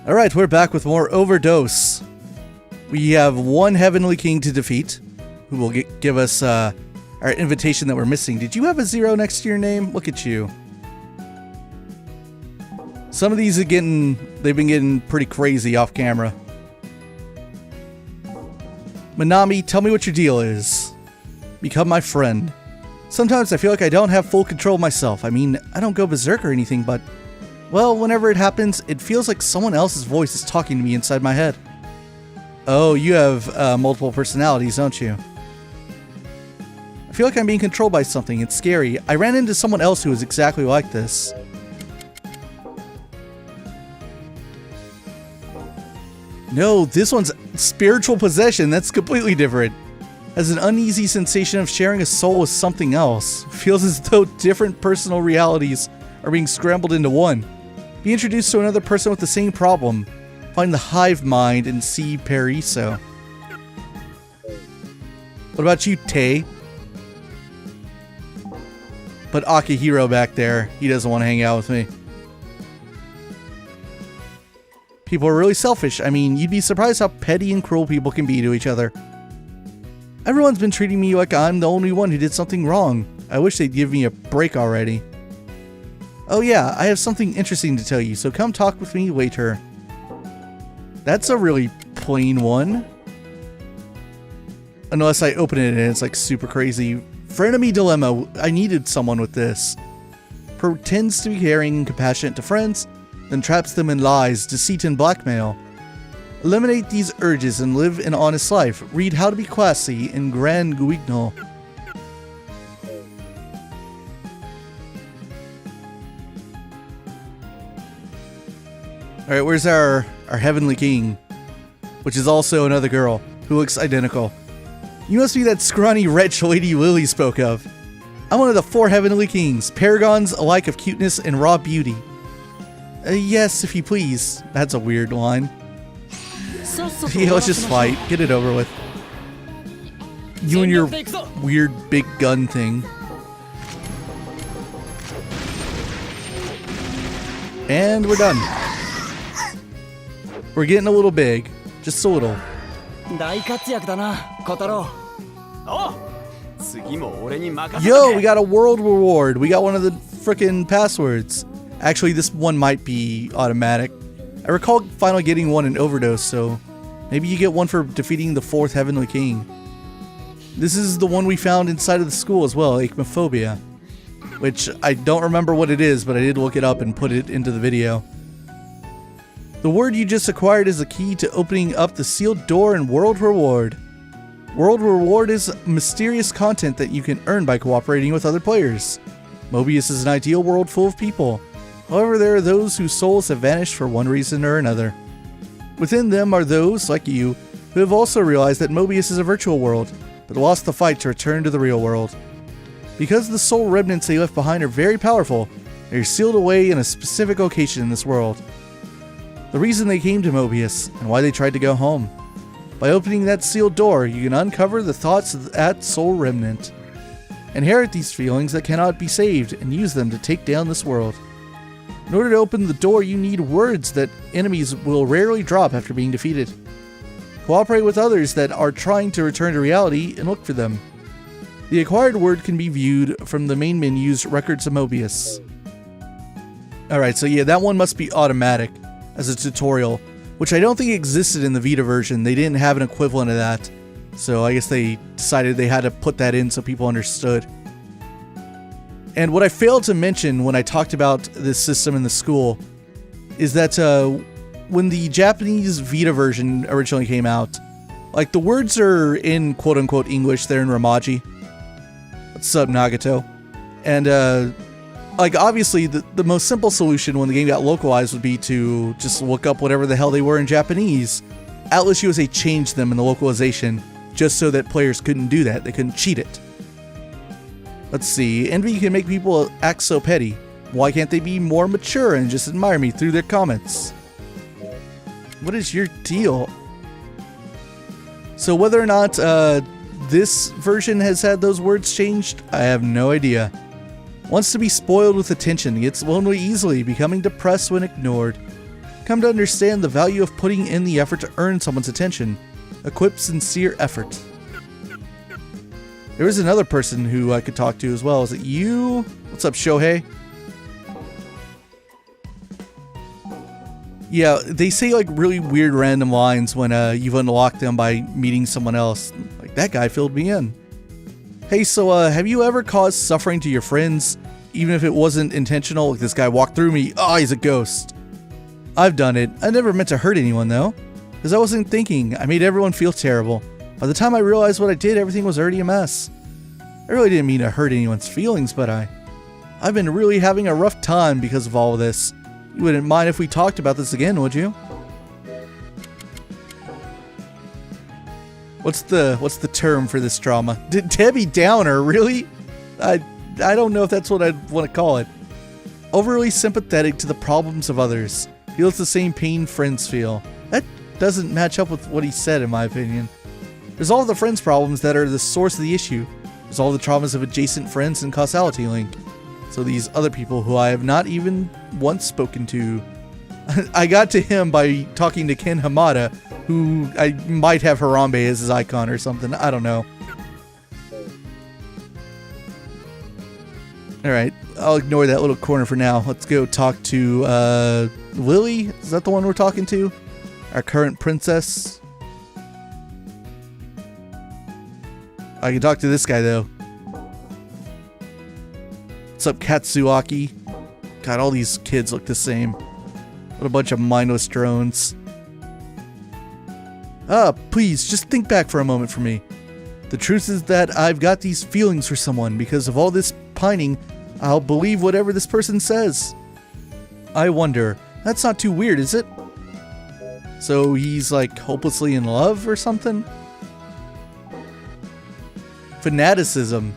Alright, we're back with more Overdose. We have one Heavenly King to defeat, who will give us our invitation that we're missing. Did you have a 0 next to your name? Look at you. Some of these are they've been getting pretty crazy off camera. Manami, tell me what your deal is. Become my friend. Sometimes I feel like I don't have full control of myself. I mean, I don't go berserk or anything, but, well, whenever it happens, it feels like someone else's voice is talking to me inside my head. Oh, you have multiple personalities, don't you? I feel like I'm being controlled by something. It's scary. I ran into someone else who was exactly like this. No, this one's spiritual possession. That's completely different. Has an uneasy sensation of sharing a soul with something else. Feels as though different personal realities are being scrambled into one. Be introduced to another person with the same problem. Find the hive mind and see Paraiso. What about you, Tay? But Akihiro back there, he doesn't want to hang out with me. People are really selfish. I mean, you'd be surprised how petty and cruel people can be to each other. Everyone's been treating me like I'm the only one who did something wrong. I wish they'd give me a break already. Oh yeah, I have something interesting to tell you, so come talk with me later. That's a really plain one. Unless I open it and it's like super crazy. Frenemy dilemma. I needed someone with this. Pretends to be caring and compassionate to friends, then traps them in lies, deceit, and blackmail. Eliminate these urges and live an honest life. Read How to Be Classy in Gran Guignol. Alright, where's our Heavenly King? Which is also another girl who looks identical. You must be that scrawny wretch Lady Lily spoke of. I'm one of the 4 Heavenly Kings, paragons alike of cuteness and raw beauty. Yes, if you please. That's a weird line. Yeah, let's just fight. Get it over with. You and your weird big gun thing. And we're done. We're getting a little big. Just a little. Yo, we got a world reward. We got one of the frickin' passwords. Actually, this one might be automatic. I recall finally getting one in Overdose, so maybe you get one for defeating the 4th Heavenly King. This is the one we found inside of the school as well, Acmophobia. Which, I don't remember what it is, but I did look it up and put it into the video. The word you just acquired is the key to opening up the sealed door in World Reward. World Reward is mysterious content that you can earn by cooperating with other players. Mobius is an ideal world full of people. However, there are those whose souls have vanished for one reason or another. Within them are those, like you, who have also realized that Mobius is a virtual world, but lost the fight to return to the real world. Because the soul remnants they left behind are very powerful, they are sealed away in a specific location in this world. The reason they came to Mobius, and why they tried to go home. By opening that sealed door, you can uncover the thoughts of that soul remnant. Inherit these feelings that cannot be saved, and use them to take down this world. In order to open the door, you need words that enemies will rarely drop after being defeated. Cooperate with others that are trying to return to reality and look for them. The acquired word can be viewed from the main menu's Records of Mobius. Alright, so yeah, that one must be automatic as a tutorial, which I don't think existed in the Vita version. They didn't have an equivalent of that. So I guess they decided they had to put that in so people understood. And what I failed to mention when I talked about this system in the school is that when the Japanese Vita version originally came out, like the words are in quote-unquote English, they're in Romaji. What's up, Nagato? And like obviously the most simple solution when the game got localized would be to just look up whatever the hell they were in Japanese. Atlus USA changed them in the localization just so that players couldn't do that. They couldn't cheat it. Let's see. Envy can make people act so petty. Why can't they be more mature and just admire me through their comments? What is your deal? So whether or not this version has had those words changed, I have no idea. Wants to be spoiled with attention, gets lonely easily, becoming depressed when ignored. come to understand the value of putting in the effort to earn someone's attention. Equip sincere effort. There was another person who I could talk to as well. Is it you? What's up, Shohei? Yeah, they say like really weird random lines when you've unlocked them by meeting someone else. Like, that guy filled me in. Hey, so have you ever caused suffering to your friends, even if it wasn't intentional? Like, this guy walked through me. Oh, he's a ghost. I've done it. I never meant to hurt anyone though, because I wasn't thinking. I made everyone feel terrible. By the time I realized what I did, everything was already a mess. I really didn't mean to hurt anyone's feelings, but I've been really having a rough time because of all of this. You wouldn't mind if we talked about this again, would you? What's the term for this drama? Debbie Downer, really? I don't know if that's what I'd want to call it. Overly sympathetic to the problems of others. Feels the same pain friends feel. That doesn't match up with what he said, in my opinion. There's all the friends' problems that are the source of the issue. There's all the traumas of adjacent friends and causality link. So these other people who I have not even once spoken to. I got to him by talking to Ken Hamada, who I might have Harambe as his icon or something. I don't know. Alright, I'll ignore that little corner for now. Let's go talk to Lily. Is that the one we're talking to? Our current princess. I can talk to this guy though. What's up, Katsuaki? God, all these kids look the same. What a bunch of mindless drones. Please, just think back for a moment for me. The truth is that I've got these feelings for someone. Because of all this pining, I'll believe whatever this person says. I wonder. That's not too weird, is it? So he's like hopelessly in love or something? Fanaticism.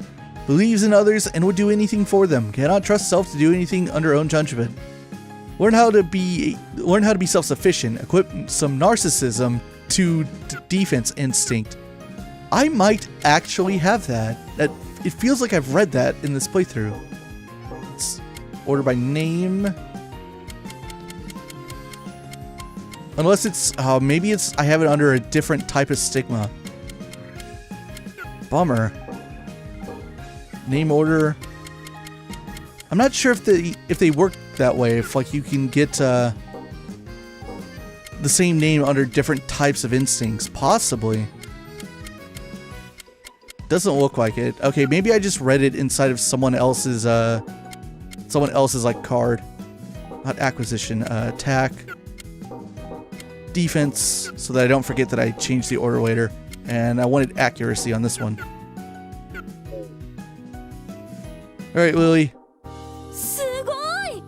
Believes in others and would do anything for them. Cannot trust self to do anything under own judgment. Learn how to be self-sufficient. Equip some narcissism to defense instinct. I might actually have that. It feels like I've read that in this playthrough. Let's order by name. Unless it's maybe it's I have it under a different type of stigma. Bummer. Name order. I'm not sure if they work that way. If like you can get the same name under different types of instincts, possibly. Doesn't look like it. Okay, maybe I just read it inside of someone else's like card. Not acquisition. Attack. Defense, so that I don't forget that I changed the order later. And I wanted accuracy on this one. Alright, Lily. すごい!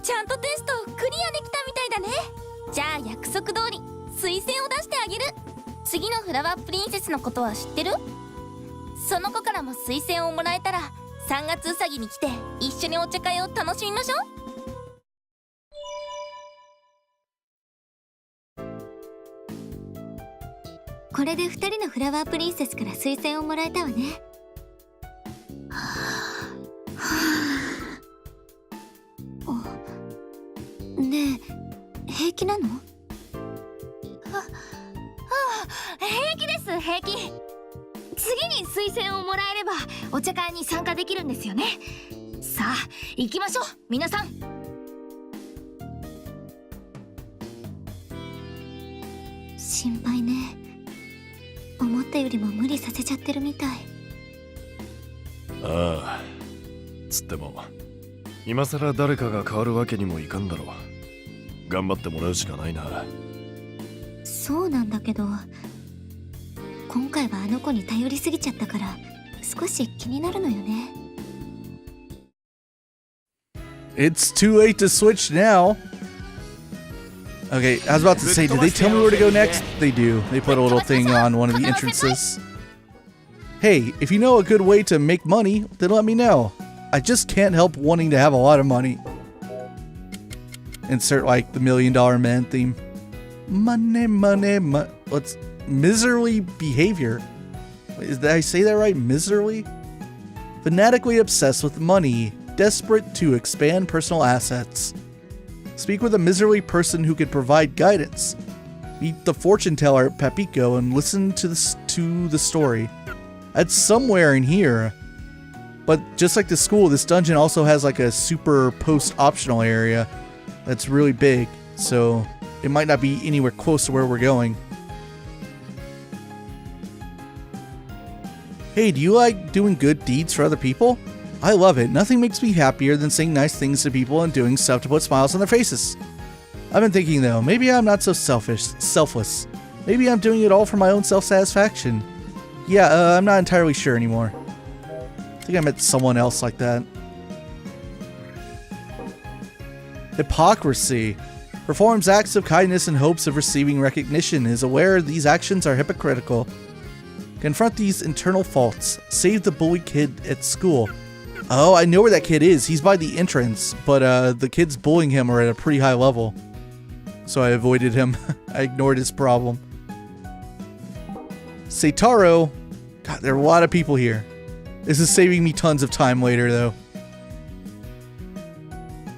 ちゃんとテストをクリアできたみたいだね。じゃあ約束通り推薦を出してあげる。次のフラワープリンセスのことは知ってる？その子からも推薦をもらえたら3月うさぎに来て一緒にお茶会を楽しみましょう。これで2人のフラワープリンセスから推薦をもらえたわね。ねえ、平気なの？平気です、平気。次に推薦をもらえればお茶会に参加できるんですよね。さあ、行きましょう、皆さん。心配ね。思ったよりも無理させちゃってるみたい。ああ、つっても今さら誰かが変わるわけにもいかんだろう。頑張ってもらうしかないな。そうなんだけど、今回はあの子に頼りすぎちゃったから少し気になるのよね。It's too late to switch now. Okay, I was about to say, did they tell me where to go next? They do. They put a little thing on one of the entrances. Hey, if you know a good way to make money, then let me know. I just can't help wanting to have a lot of money. Insert like the $1 Million Man theme. Money, money, money. What's miserly behavior? Did I say that right? Miserly? Fanatically obsessed with money, desperate to expand personal assets. Speak with a miserly person who could provide guidance. Meet the fortune teller at Papico and listen to the story. That's somewhere in here. But just like the school, this dungeon also has like a super post-optional area that's really big. So it might not be anywhere close to where we're going. Hey, do you like doing good deeds for other people? I love it. Nothing makes me happier than saying nice things to people and doing stuff to put smiles on their faces. I've been thinking though, maybe I'm not so selfless. Maybe I'm doing it all for my own self-satisfaction. Yeah, I'm not entirely sure anymore. I think I met someone else like that. Hypocrisy. Performs acts of kindness in hopes of receiving recognition. Is aware these actions are hypocritical. Confront these internal faults. Save the bully kid at school. Oh, I know where that kid is. He's by the entrance, but the kids bullying him are at a pretty high level. So I avoided him. I ignored his problem. Seitaro. God, there are a lot of people here. This is saving me tons of time later, though.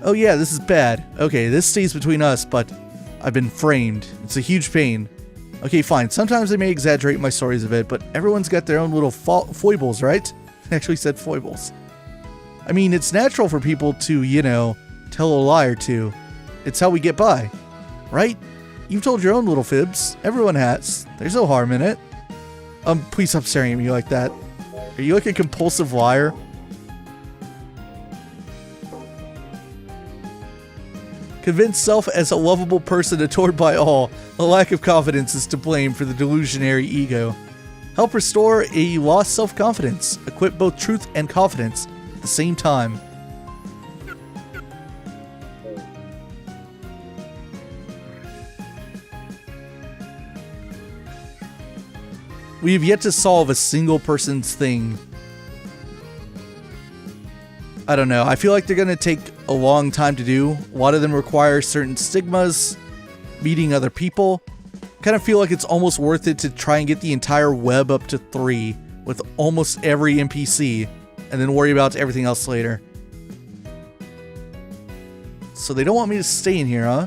Oh yeah, this is bad. Okay, this stays between us, but I've been framed. It's a huge pain. Okay, fine. Sometimes I may exaggerate my stories a bit, but everyone's got their own little foibles, right? I actually said foibles. I mean, it's natural for people to, you know, tell a lie or two. It's how we get by, right? You've told your own little fibs. Everyone has. There's no harm in it. Please stop staring at me like that. Are you like a compulsive liar? Convince self as a lovable person adored by all. A lack of confidence is to blame for the delusionary ego. Help restore a lost self-confidence. Equip both truth and confidence at the same time. We have yet to solve a single person's thing. I don't know. I feel like they're going to take a long time to do. A lot of them require certain stigmas, meeting other people. Kind of feel like it's almost worth it to try and get the entire web up to 3 with almost every NPC and then worry about everything else later. So they don't want me to stay in here, huh?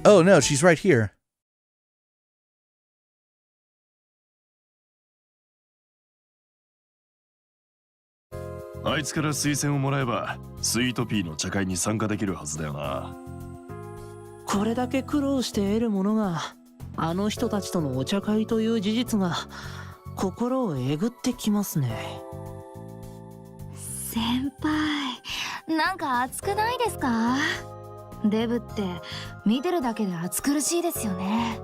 Oh no, she's right here. あいつから推薦をもらえばスイートピーの茶会に参加できるはずだよな。これだけ苦労して得るものがあの人たちとのお茶会という事実が心をえぐってきますね。先輩、なんか熱くないですか？デブって見てるだけで暑苦しいですよね。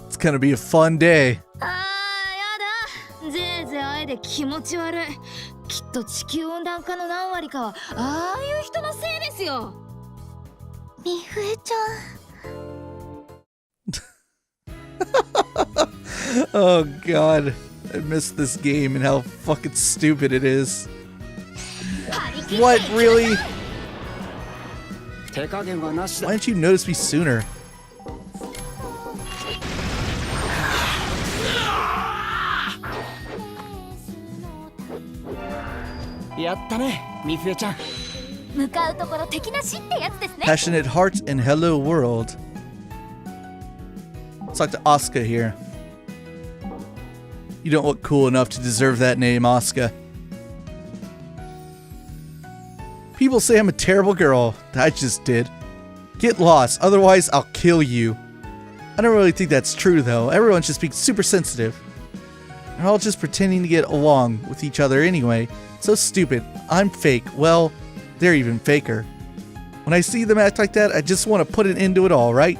It's gonna be a fun day. あーやだ、ぜいぜいあえで気持ち悪い。きっと地球温暖化の何割かはああいう人のせいですよ。みふえちゃん。Oh god, I missed this game and how fucking stupid it is. What, really? Why didn't you notice me sooner? Passionate heart and hello world. Let's talk to Asuka here. You don't look cool enough to deserve that name, Asuka. People say I'm a terrible girl. I just did. Get lost, otherwise I'll kill you. I don't really think that's true though. Everyone's just being super sensitive. They're all just pretending to get along with each other anyway. So stupid. I'm fake. Well, they're even faker. When I see them act like that, I just want to put an end to it all, right?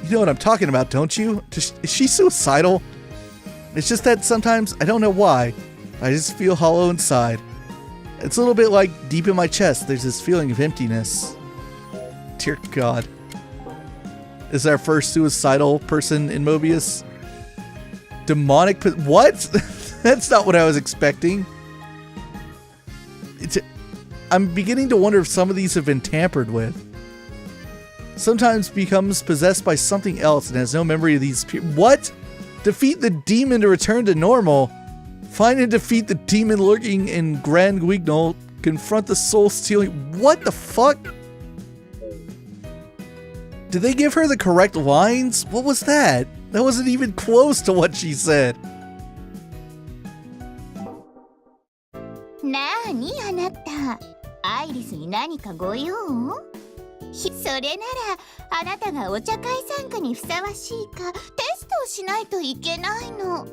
You know what I'm talking about, don't you? Is she suicidal? It's just that sometimes, I don't know why, I just feel hollow inside. It's a little bit like deep in my chest, there's this feeling of emptiness. Dear God. Is our first suicidal person in Mobius? Demonic what? That's not what I was expecting. I'm beginning to wonder if some of these have been tampered with. Sometimes becomes possessed by something else and has no memory of these people. What? Defeat the demon to return to normal. Find and defeat the demon lurking in Grand Guignol. Confront the soul stealing. What the fuck? Did they give her the correct lines? What was that? That wasn't even close to what she said. なーにあなた、アイリスに何かご用？それならあなたがお茶会参加にふさわしいかテストをしないといけないの。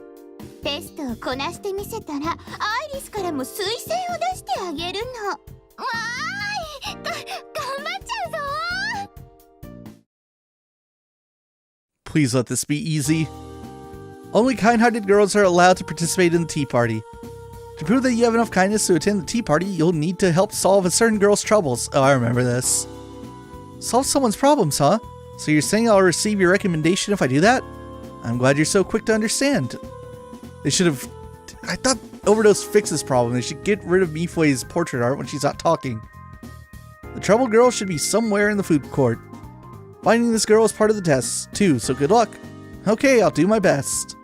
テストをこなしてみせたらアイリスからも推薦を出してあげるの。わーい、頑張っちゃうぞ。 Please let this be easy. Only kind-hearted girls are allowed to participate in the tea party. To prove that you have enough kindness to attend the tea party, you'll need to help solve a certain girl's troubles. Oh, I remember this. Solve someone's problems, huh? So you're saying I'll receive your recommendation if I do that? I'm glad you're so quick to understand. They should have... I thought Overdose fixed this problem. They should get rid of Mifue's portrait art when she's not talking. The troubled girl should be somewhere in the food court. Finding this girl is part of the test, too, so good luck. Okay, I'll do my best.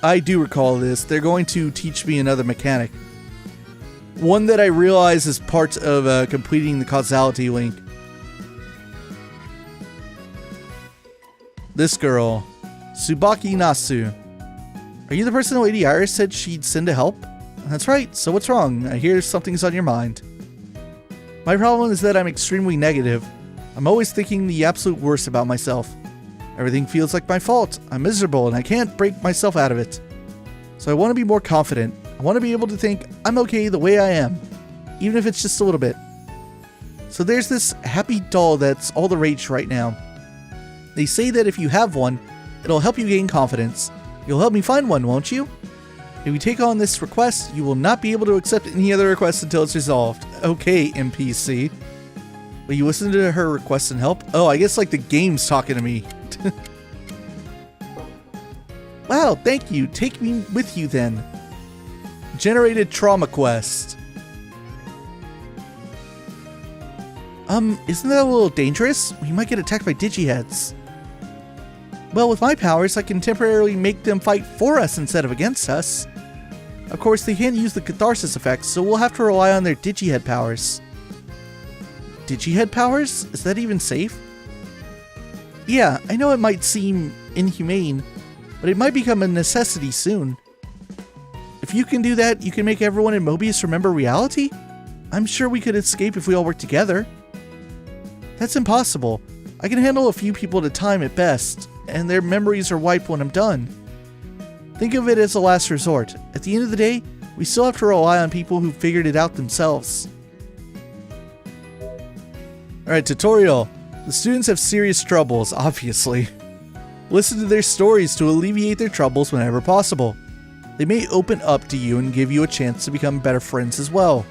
I do recall this. They're going to teach me another mechanic. One that I realize is part of completing the causality link. This girl, Tsubaki Nasu. Are you the person Lady Iris said she'd send to help? That's right, so what's wrong? I hear something's on your mind. My problem is that I'm extremely negative. I'm always thinking the absolute worst about myself. Everything feels like my fault. I'm miserable and I can't break myself out of it. So I want to be more confident. I want to be able to think I'm okay the way I am, even if it's just a little bit. So there's this happy doll that's all the rage right now. They say that if you have one, it'll help you gain confidence. You'll help me find one, won't you? If you take on this request, you will not be able to accept any other requests until it's resolved. Okay, NPC. Will you listen to her request and help? Oh, I guess like the game's talking to me. Wow, thank you. Take me with you then. Generated trauma quest. Isn't that a little dangerous? We might get attacked by digiheads. Well, with my powers, I can temporarily make them fight for us instead of against us. Of course, they can't use the catharsis effect, so we'll have to rely on their digihead powers. Digihead powers? Is that even safe? Yeah, I know it might seem inhumane, but it might become a necessity soon. If you can do that, you can make everyone in Mobius remember reality? I'm sure we could escape if we all work together. That's impossible. I can handle a few people at a time at best, and their memories are wiped when I'm done. Think of it as a last resort. At the end of the day, we still have to rely on people who figured it out themselves. Alright, tutorial. The students have serious troubles, obviously. Listen to their stories to alleviate their troubles whenever possible. They may open up to you and give you a chance to become better friends as well.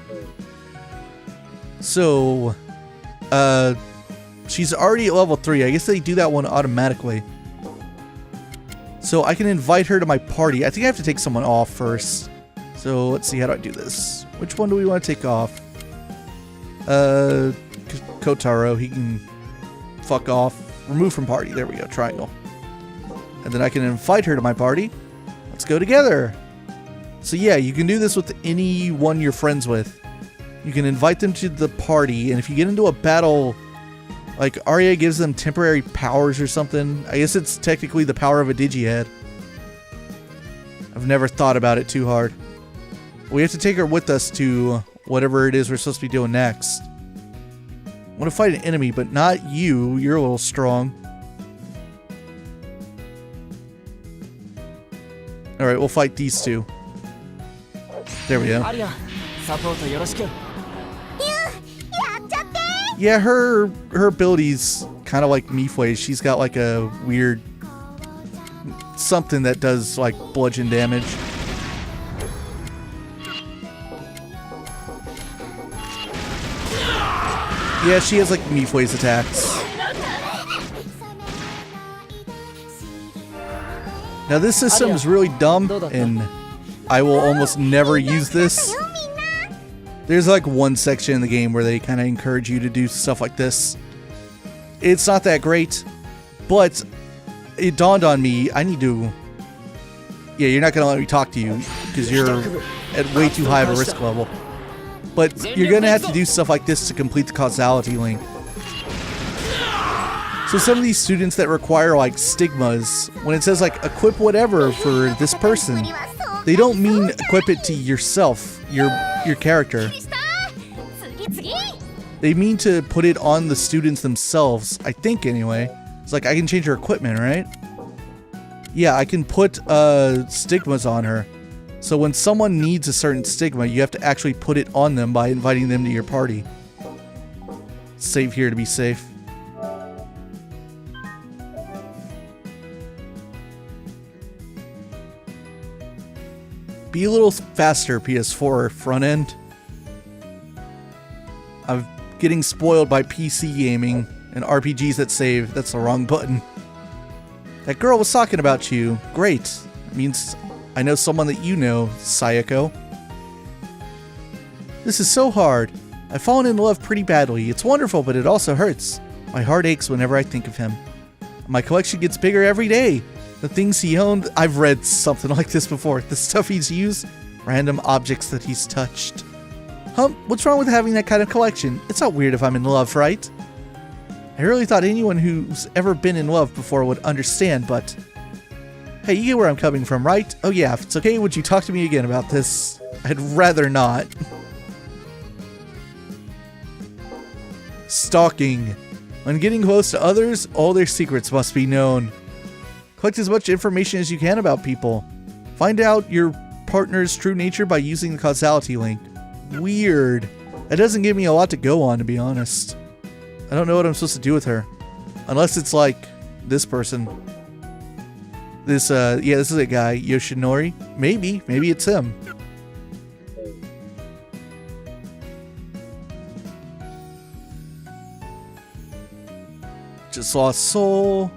So, she's already at level 3. I guess they do that one automatically. So I can invite her to my party. I think I have to take someone off first. So let's see, how do I do this? Which one do we want to take off? Kotaro, he can fuck off. Remove from party. There we go, triangle. And then I can invite her to my party. Let's go together. So yeah, you can do this with anyone you're friends with. You can invite them to the party, and if you get into a battle, like Arya gives them temporary powers or something. I guess it's technically the power of a digihead. I've never thought about it too hard. We have to take her with us to whatever it is we're supposed to be doing next. I want to fight an enemy, but not you. You're a little strong. Alright, we'll fight these two. There we go. Yeah, her ability's kind of like Mifue. She's got like a weird something that does like bludgeon damage. Yeah, she has like Mifue's attacks. Now this system is really dumb, and I will almost never use this. There's like one section in the game where they kind of encourage you to do stuff like this. It's not that great, but it dawned on me, I need to... Yeah, you're not going to let me talk to you because you're at way too high of a risk level. But you're going to have to do stuff like this to complete the causality link. So some of these students that require like stigmas, when it says like equip whatever for this person, they don't mean equip it to yourself, your character. They mean to put it on the students themselves, I think anyway. It's like I can change her equipment, right? Yeah, I can put stigmas on her. So when someone needs a certain stigma, you have to actually put it on them by inviting them to your party. Save here to be safe. Be a little faster, PS4 front end. I'm getting spoiled by PC gaming and RPGs that save. That's the wrong button. That girl was talking about you. Great. It means I know someone that you know, Sayako. This is so hard. I've fallen in love pretty badly. It's wonderful, but it also hurts. My heart aches whenever I think of him. My collection gets bigger every day. The things he owned, I've read something like this before. The stuff he's used, random objects that he's touched. What's wrong with having that kind of collection? It's not weird if I'm in love, right? I really thought anyone who's ever been in love before would understand, but... Hey, you get where I'm coming from, right? Oh yeah, if it's okay, would you talk to me again about this? I'd rather not. Stalking. When getting close to others, all their secrets must be known. Collect as much information as you can about people. Find out your partner's true nature by using the causality link. Weird. That doesn't give me a lot to go on, to be honest. I don't know what I'm supposed to do with her. Unless it's like this person. This, yeah, this is a guy, Yoshinori. Maybe it's him. Just lost soul.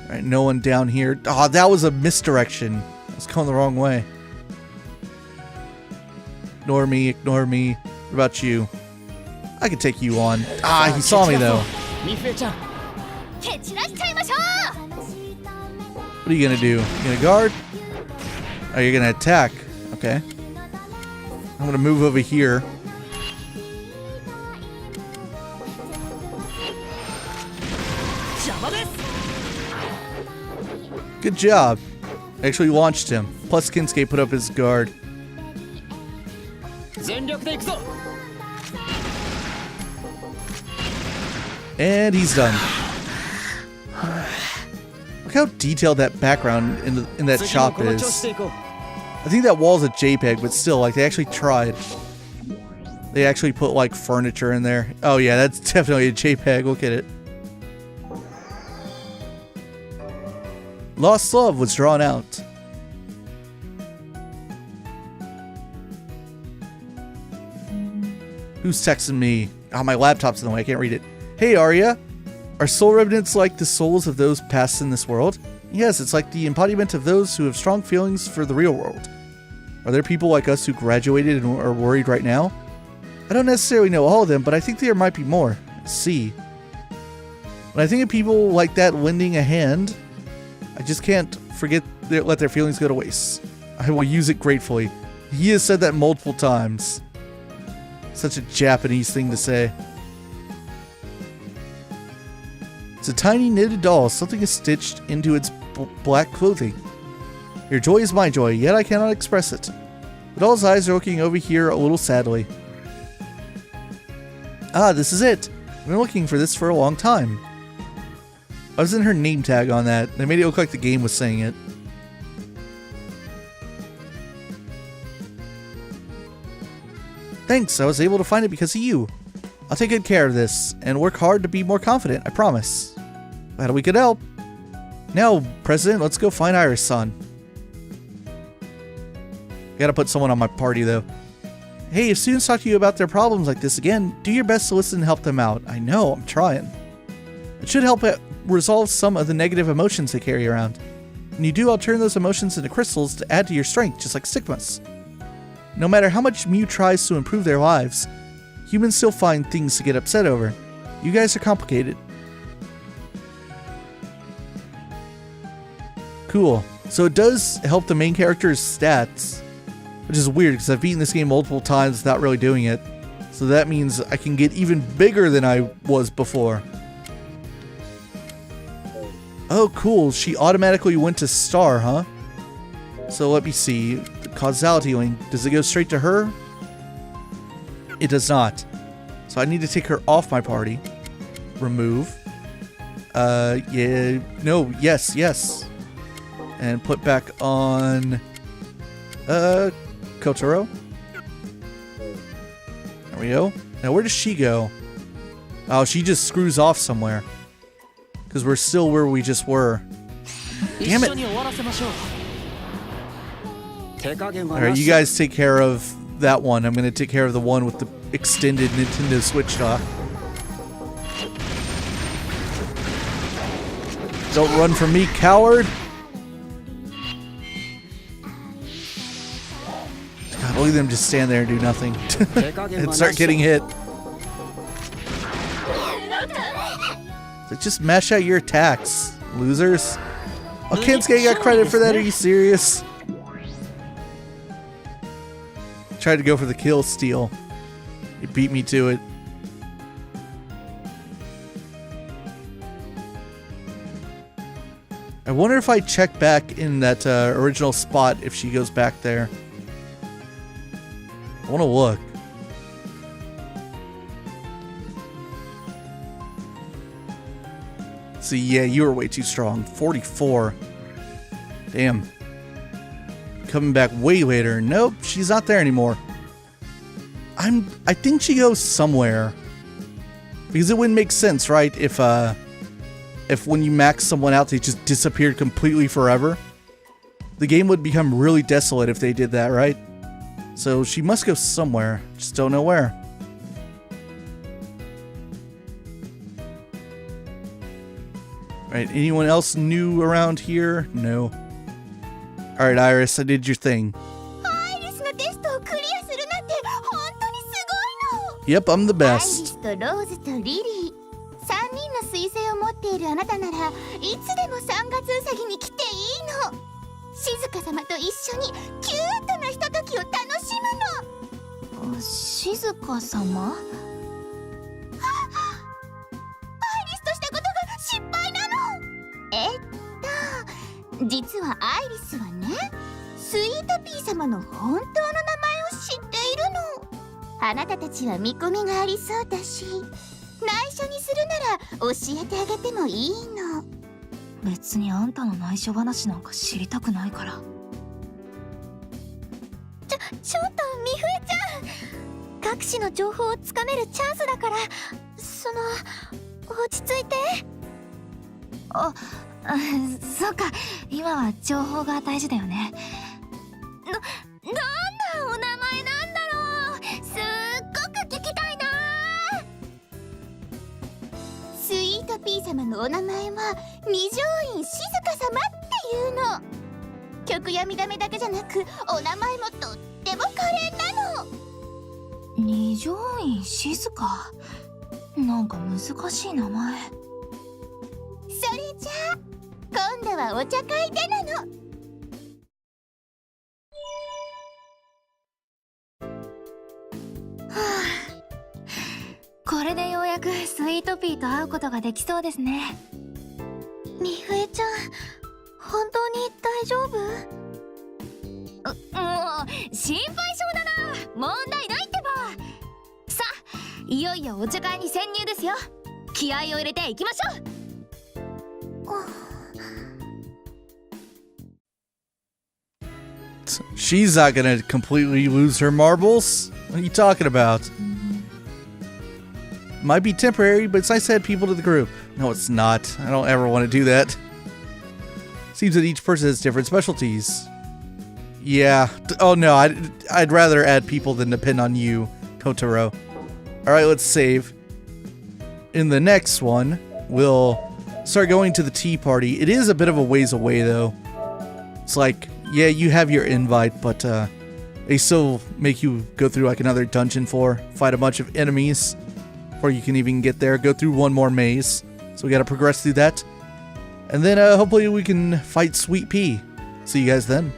Alright, no one down here. Oh, that was a misdirection. I was going the wrong way. Ignore me, ignore me. What about you? I can take you on. Ah, he saw me though. What are you gonna do? You gonna guard? Oh, you're gonna attack. Okay. I'm gonna move over here. Good job. Actually launched him. Plus Kinsuke put up his guard. And he's done. Look how detailed that background in that shop is. I think that wall's a JPEG, but still, like, they actually tried. They actually put, like, furniture in there. Oh yeah, that's definitely a JPEG. Look at it. Lost Love was drawn out. Who's texting me? Oh, my laptop's in the way. I can't read it. Hey, Arya. Are soul remnants like the souls of those passed in this world? Yes, it's like the embodiment of those who have strong feelings for the real world. Are there people like us who graduated and are worried right now? I don't necessarily know all of them, but I think there might be more. See. When I think of people like that lending a hand, I just can't let their feelings go to waste. I will use it gratefully. He has said that multiple times. Such a Japanese thing to say. It's a tiny knitted doll. Something is stitched into its black clothing. Your joy is my joy, yet I cannot express it. The doll's eyes are looking over here a little sadly. Ah, this is it. I've been looking for this for a long time. I was in her name tag on that. They made it look like the game was saying it. Thanks, I was able to find it because of you. I'll take good care of this, and work hard to be more confident, I promise. Glad we could help. Now, President, let's go find Iris-san. Gotta put someone on my party, though. Hey, if students talk to you about their problems like this again, do your best to listen and help them out. I know, I'm trying. It should help resolve some of the negative emotions they carry around. When you do, I'll turn those emotions into crystals to add to your strength, just like stigmas. No matter how much Mew tries to improve their lives, humans still find things to get upset over. You guys are complicated. Cool. So it does help the main character's stats, which is weird because I've beaten this game multiple times without really doing it. So that means I can get even bigger than I was before. Oh, cool. She automatically went to star, huh? So let me see. The causality link. Does it go straight to her? It does not. So I need to take her off my party. Remove. Yeah. No. Yes. Yes. And put back on... Kotaro. There we go. Now where does she go? Oh, she just screws off somewhere. Because we're still where we just were. Damn it. Alright, you guys take care of that one. I'm going to take care of the one with the extended Nintendo Switch dock. Don't run from me, coward! God, look at them just stand there and do nothing. And start getting hit. Like, just mash out your attacks, losers. Oh, Kensuke got credit for that. Are you serious? Tried to go for the kill steal. He beat me to it. I wonder if I check back in that original spot if she goes back there. I want to look. See, yeah, you were way too strong. 44. Damn. Coming back way later. Nope, she's not there anymore. I think she goes somewhere. Because it wouldn't make sense, right? If when you max someone out, they just disappeared completely forever. The game would become really desolate if they did that, right? So she must go somewhere. Just don't know where. Right, anyone else new around here? No. Alright, Iris, I did your thing. Yep, I'm the best. She's not gonna completely lose her marbles. What are you talking about? Might be temporary, but it's nice to add people to the group. No, it's not. I don't ever want to do that. Seems that each person has different specialties. Yeah. Oh no, I'd rather add people than depend on you, Kotaro. Alright, let's save. In the next one, we'll start going to the tea party. It is a bit of a ways away, though. It's like, yeah, you have your invite, but they still make you go through like another dungeon floor, fight a bunch of enemies before you can even get there, go through one more maze. So we gotta progress through that. And then hopefully we can fight Sweet Pea. See you guys then.